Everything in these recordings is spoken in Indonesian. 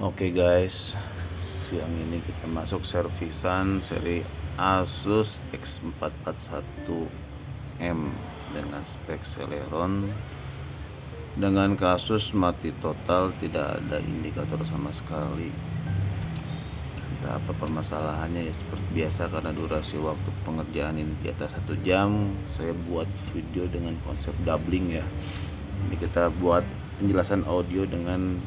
Oke guys, siang ini kita masuk servisan seri Asus X441M dengan spek Celeron dengan kasus mati total, tidak ada indikator sama sekali. Entah apa permasalahannya ya, seperti biasa karena durasi waktu pengerjaan ini di atas 1 jam. Saya buat video dengan konsep doubling ya. Ini kita buat penjelasan audio dengan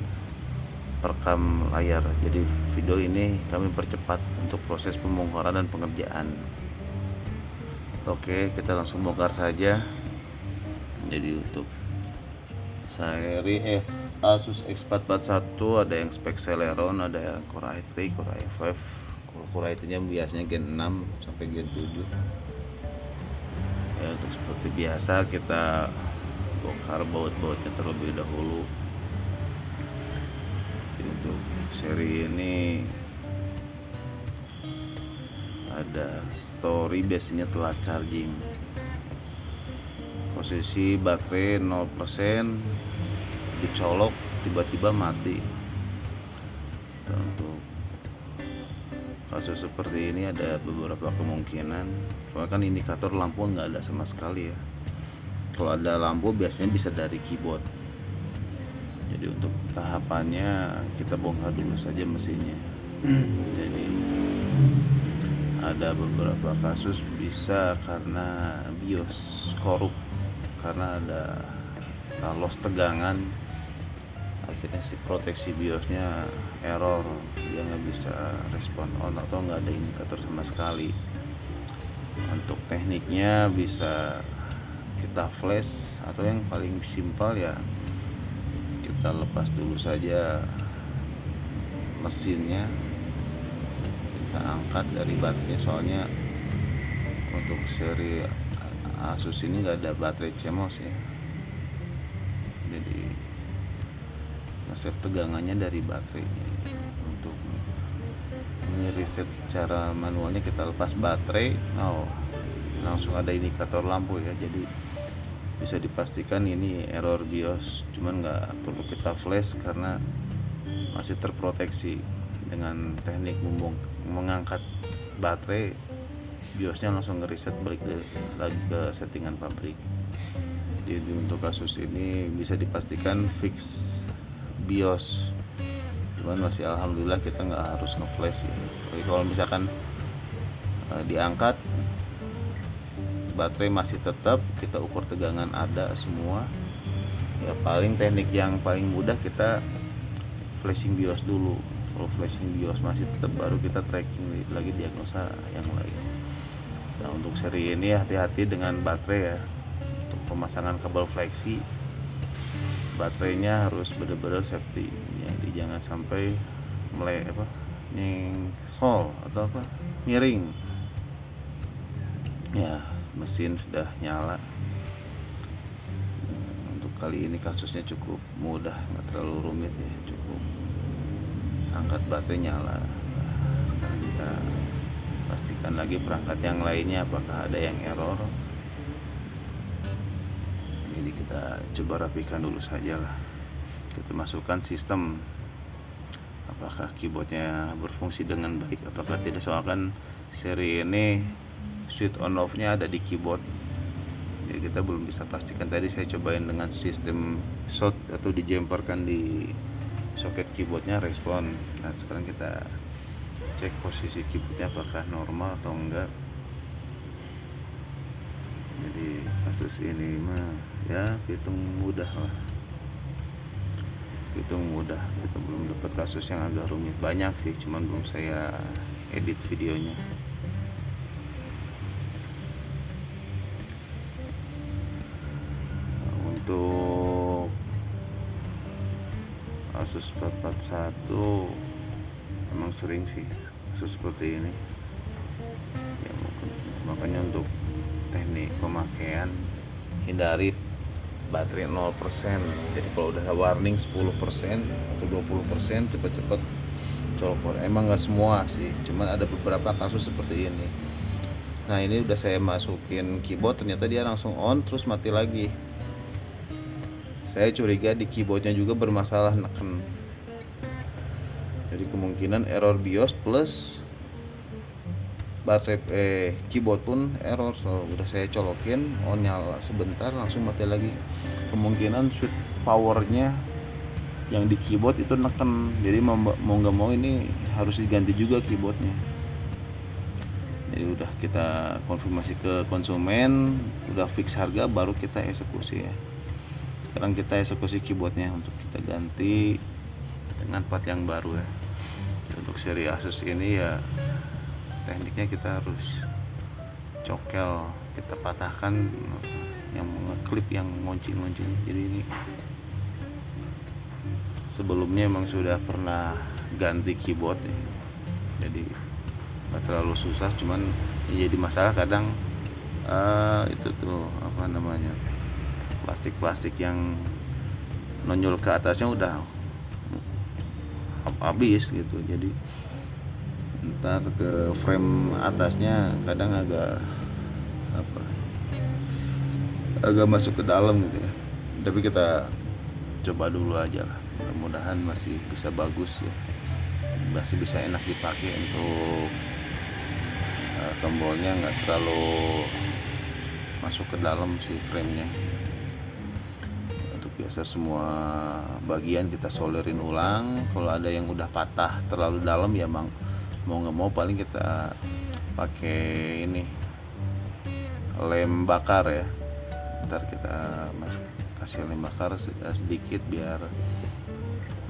perekam layar. Jadi video ini kami percepat untuk proses pembongkaran dan pengerjaan. Oke, kita langsung bongkar saja. Jadi untuk seri Asus X441 ada yang spek Celeron, ada yang Core i3, Core i5. Core i3 nya biasanya Gen 6 sampai Gen 7 ya. Untuk seperti biasa kita bongkar baut-bautnya terlebih dahulu. Untuk seri ini ada story biasanya telat charging, posisi baterai 0%, dicolok tiba-tiba mati. Dan untuk kasus seperti ini ada beberapa kemungkinan, soalnya kan indikator lampu nggak ada sama sekali ya. Kalau ada lampu biasanya bisa dari keyboard. Jadi untuk tahapannya kita bongkar dulu saja mesinnya. Jadi ada beberapa kasus bisa karena BIOS korup, karena ada loss tegangan, akhirnya si proteksi BIOSnya error, dia nggak bisa respon on atau nggak ada indikator sama sekali. Untuk tekniknya bisa kita flash atau yang paling simpel ya kita lepas dulu saja mesinnya, kita angkat dari baterainya. Soalnya untuk seri Asus ini nggak ada baterai CMOS ya, jadi nge-save tegangannya dari baterainya. Untuk reset secara manualnya kita lepas baterai, langsung ada indikator lampu ya. Jadi bisa dipastikan ini error BIOS, cuman nggak perlu kita flash karena masih terproteksi. Dengan teknik mengangkat baterai, BIOSnya langsung ngereset balik lagi ke settingan pabrik. Jadi untuk kasus ini bisa dipastikan fix BIOS, cuman masih alhamdulillah kita nggak harus nge-flash ya. Jadi kalau misalkan diangkat baterai masih tetap, kita ukur tegangan ada semua ya. Paling teknik yang paling mudah kita flashing BIOS dulu. Kalau flashing BIOS masih tetap, baru kita tracking lagi diagnosa yang lain. Nah untuk seri ini hati-hati dengan baterai ya. Untuk pemasangan kabel fleksi, baterainya harus benar-benar safety ya, jangan sampai nyengsol atau miring ya. Mesin sudah nyala. Untuk kali ini kasusnya cukup mudah, nggak terlalu rumit ya, cukup angkat baterai nyala. Sekarang kita pastikan lagi perangkat yang lainnya apakah ada yang error. Jadi kita coba rapikan dulu saja lah. Kita masukkan sistem, apakah keyboardnya berfungsi dengan baik, apakah tidak. Soalnya kan seri ini switch on off nya ada di keyboard, jadi kita belum bisa pastikan. Tadi saya cobain dengan sistem short atau dijemparkan di soket keyboardnya respon. Nah sekarang kita cek posisi keyboardnya apakah normal atau enggak. Jadi kasus ini mah ya hitung mudah lah, hitung mudah. Kita belum dapat kasus yang agak rumit, banyak sih, cuman belum saya edit videonya. Untuk Asus 441 memang sering sih kasus seperti ini ya. Makanya untuk teknik pemakaian, hindari baterai 0%. Jadi kalau udah warning 10% atau 20%, cepet-cepet colok. Emang nggak semua sih, cuman ada beberapa kasus seperti ini. Nah ini udah saya masukin keyboard, ternyata dia langsung on terus mati lagi. Saya curiga di keyboardnya juga bermasalah neken. Jadi kemungkinan error BIOS plus baterai keyboard pun error. So, udah saya colokin, nyala sebentar langsung mati lagi. Kemungkinan switch powernya yang di keyboard itu neken, jadi mau nggak mau ini harus diganti juga keyboardnya. Jadi udah kita konfirmasi ke konsumen, udah fix harga, baru kita eksekusi ya. Sekarang kita eksekusi keyboardnya untuk kita ganti dengan part yang baru ya. Untuk seri Asus ini ya tekniknya kita harus cokel, kita patahkan yang ngeklip, yang ngunci. Jadi ini sebelumnya emang sudah pernah ganti keyboard ya. Jadi nggak terlalu susah, cuman ya jadi masalah kadang itu tuh apa namanya, plastik yang nonjol ke atasnya udah habis gitu. Jadi ntar ke frame atasnya kadang agak masuk ke dalam gitu ya. Tapi kita coba dulu aja lah, mudah-mudahan masih bisa bagus ya, masih bisa enak dipakai. Untuk tombolnya nggak terlalu masuk ke dalam si framenya. Untuk biasa semua bagian kita solderin ulang. Kalau ada yang udah patah terlalu dalam ya mau nggak mau paling kita pakai ini lem bakar ya. Ntar kita kasih lem bakar sedikit biar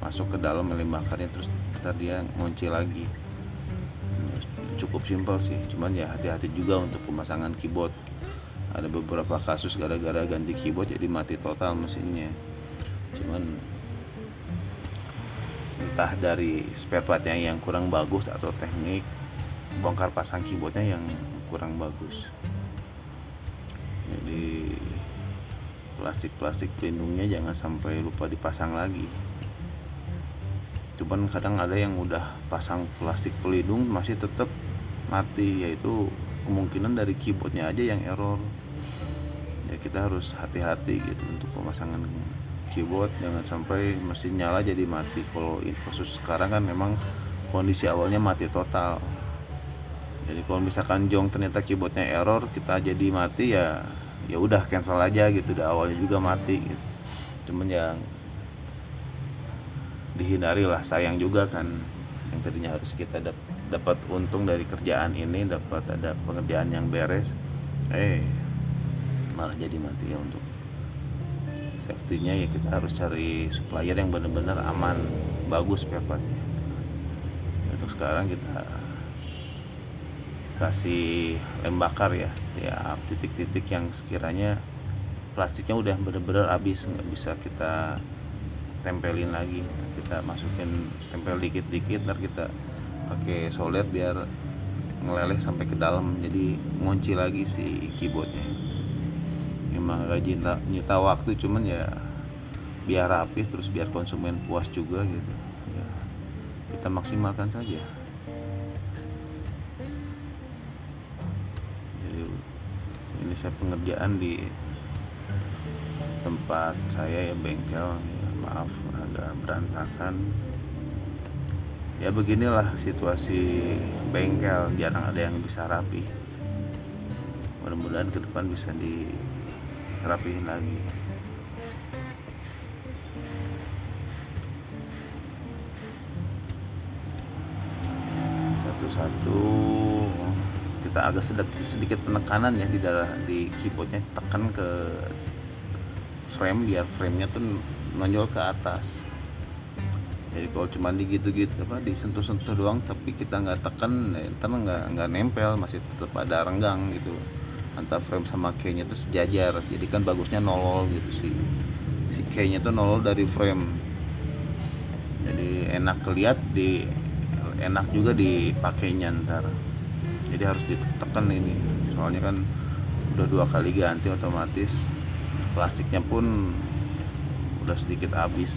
masuk ke dalam lem bakarnya, terus ntar dia ngunci lagi. Cukup simpel sih, cuman ya hati-hati juga untuk pemasangan keyboard. Ada beberapa kasus gara-gara ganti keyboard jadi mati total mesinnya. Cuman entah dari spare partnya yang kurang bagus atau teknik bongkar pasang keyboardnya yang kurang bagus. Jadi plastik pelindungnya jangan sampai lupa dipasang lagi. Cuman kadang ada yang udah pasang plastik pelindung masih tetap mati, yaitu kemungkinan dari keyboardnya aja yang error. Ya kita harus hati-hati gitu untuk pemasangan keyboard, jangan sampai mesin nyala jadi mati. Kalau khusus sekarang kan memang kondisi awalnya mati total. Jadi kalau misalkan jong ternyata keyboardnya error, kita jadi mati ya udah cancel aja gitu. Udah awalnya juga mati gitu. Cuman yang dihindari lah, sayang juga kan, yang tadinya harus kita dapat untung dari kerjaan ini, dapat ada pengerjaan yang beres, malah jadi mati ya. Untuk safety-nya ya kita harus cari supplier yang benar-benar aman, bagus spare part-nya. Untuk sekarang kita kasih lem bakar ya, tiap titik-titik yang sekiranya plastiknya udah benar-benar habis, nggak bisa kita tempelin lagi. Kita masukin, tempel dikit-dikit, ntar kita pakai solder biar ngeleleh sampai ke dalam, jadi ngunci lagi si keyboardnya. Emang gak nyita waktu, cuman ya biar rapih, terus biar konsumen puas juga gitu ya, kita maksimalkan saja. Jadi ini saya pengerjaan di tempat saya ya, bengkel ya, maaf agak berantakan ya. Beginilah situasi bengkel, jarang ada yang bisa rapi. Mudah-mudahan ke depan bisa dirapihin lagi. Satu-satu kita agak sedikit penekanan ya di keyboardnya, tekan ke frame biar framenya tuh nonjol ke atas. Jadi kalau cuma digitu-gitu disentuh-sentuh doang, tapi kita nggak tekan, ntar nggak nempel, masih tetap ada renggang gitu. Antara frame sama keynya tuh sejajar, jadi kan bagusnya nolol gitu si keynya tuh nolol dari frame. Jadi enak enak juga dipakainya ntar. Jadi harus ditekan ini, soalnya kan udah 2 kali ganti, otomatis plastiknya pun udah sedikit habis.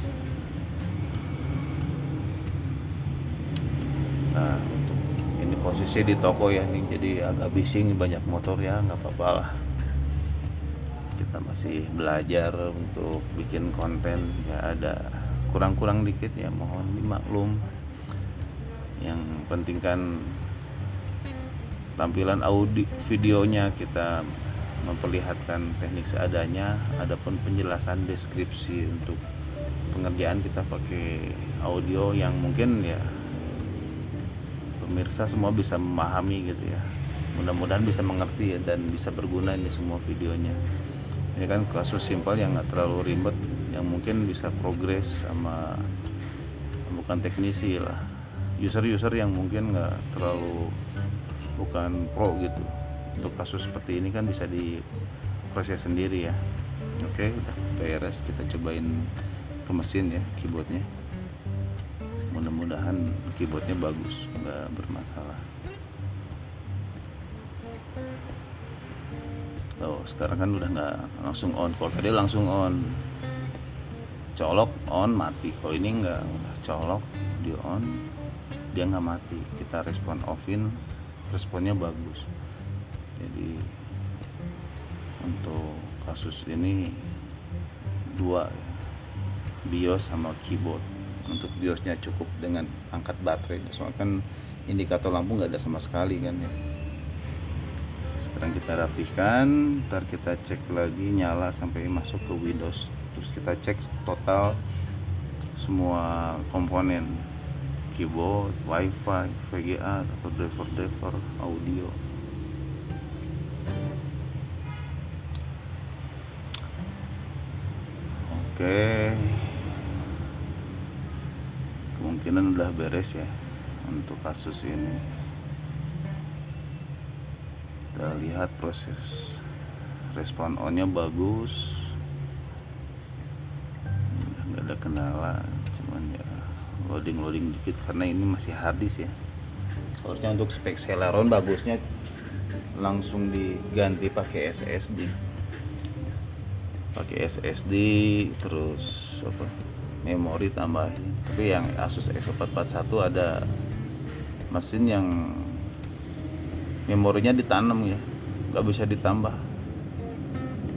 Nah, untuk ini posisi di toko ya nih, jadi agak bising, banyak motor ya, nggak apa-apa lah. Kita masih belajar untuk bikin konten ya, ada kurang-kurang dikit ya, mohon dimaklum. Yang penting kan tampilan audio videonya kita memperlihatkan teknik seadanya, adapun penjelasan deskripsi untuk pengerjaan kita pakai audio yang mungkin ya pemirsa semua bisa memahami gitu ya. Mudah-mudahan bisa mengerti ya, dan bisa berguna ini semua videonya. Ini kan kasus simpel yang gak terlalu ribet, yang mungkin bisa progres sama bukan teknisi lah, user yang mungkin gak terlalu bukan pro gitu. Untuk kasus seperti ini kan bisa diproses sendiri ya. Oke, udah beres, kita cobain ke mesin ya keyboardnya. Mudah-mudahan keyboardnya bagus, nggak bermasalah. Oh, sekarang kan udah nggak langsung on. Kalau tadi langsung on, colok on mati. Kalau ini nggak, udah colok di on, dia nggak mati. Kita respon offin, responnya bagus. Jadi untuk kasus ini dua ya, BIOS sama keyboard. Untuk BIOSnya cukup dengan angkat baterai, soalnya kan indikator lampu nggak ada sama sekali kan ya. Sekarang kita rapihkan, ntar kita cek lagi nyala sampai masuk ke Windows, terus kita cek total semua komponen keyboard, wifi, VGA atau driver audio. Oke, kemungkinan udah beres ya untuk kasus ini. Kita lihat proses respon on-nya bagus, udah nggak ada kendala, cuman ya loading dikit karena ini masih harddisk ya. Harusnya untuk spek Celeron bagusnya langsung diganti pakai SSD, terus apa, memori tambahin. Tapi yang Asus X441 ada mesin yang memorinya ditanam ya, nggak bisa ditambah.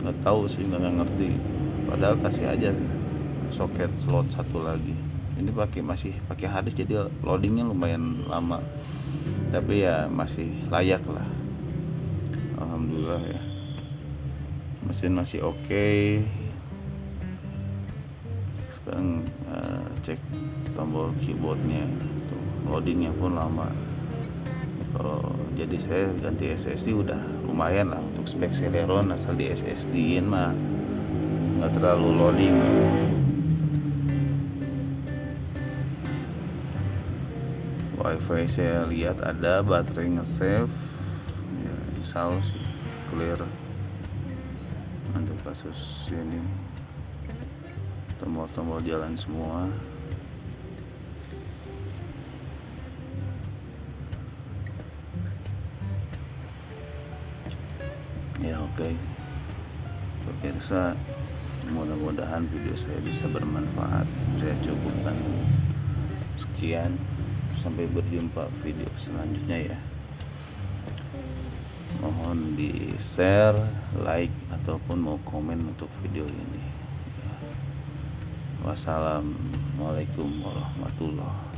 Nggak tahu sih, nggak ngerti. Padahal kasih aja soket slot satu lagi. Ini masih pakai harddisk, jadi loadingnya lumayan lama. Tapi ya masih layak lah. Alhamdulillah ya. Mesin masih oke. Sekarang cek tombol keyboardnya, loadingnya pun lama. Kalau jadi saya ganti SSD udah lumayan lah. Untuk spek Celeron asal di SSD-in mah nggak terlalu loading. Wifi saya lihat ada, baterai nge-save ya, insya Allah sih clear. Untuk kasus ini tombol-tombol jalan semua. Ya oke. Pemirsa, mudah-mudahan video saya bisa bermanfaat. Saya cukupkan sekian, sampai berjumpa video selanjutnya ya. Mohon di share, like, ataupun mau komen untuk video ini. Wassalamualaikum warahmatullahi wabarakatuh.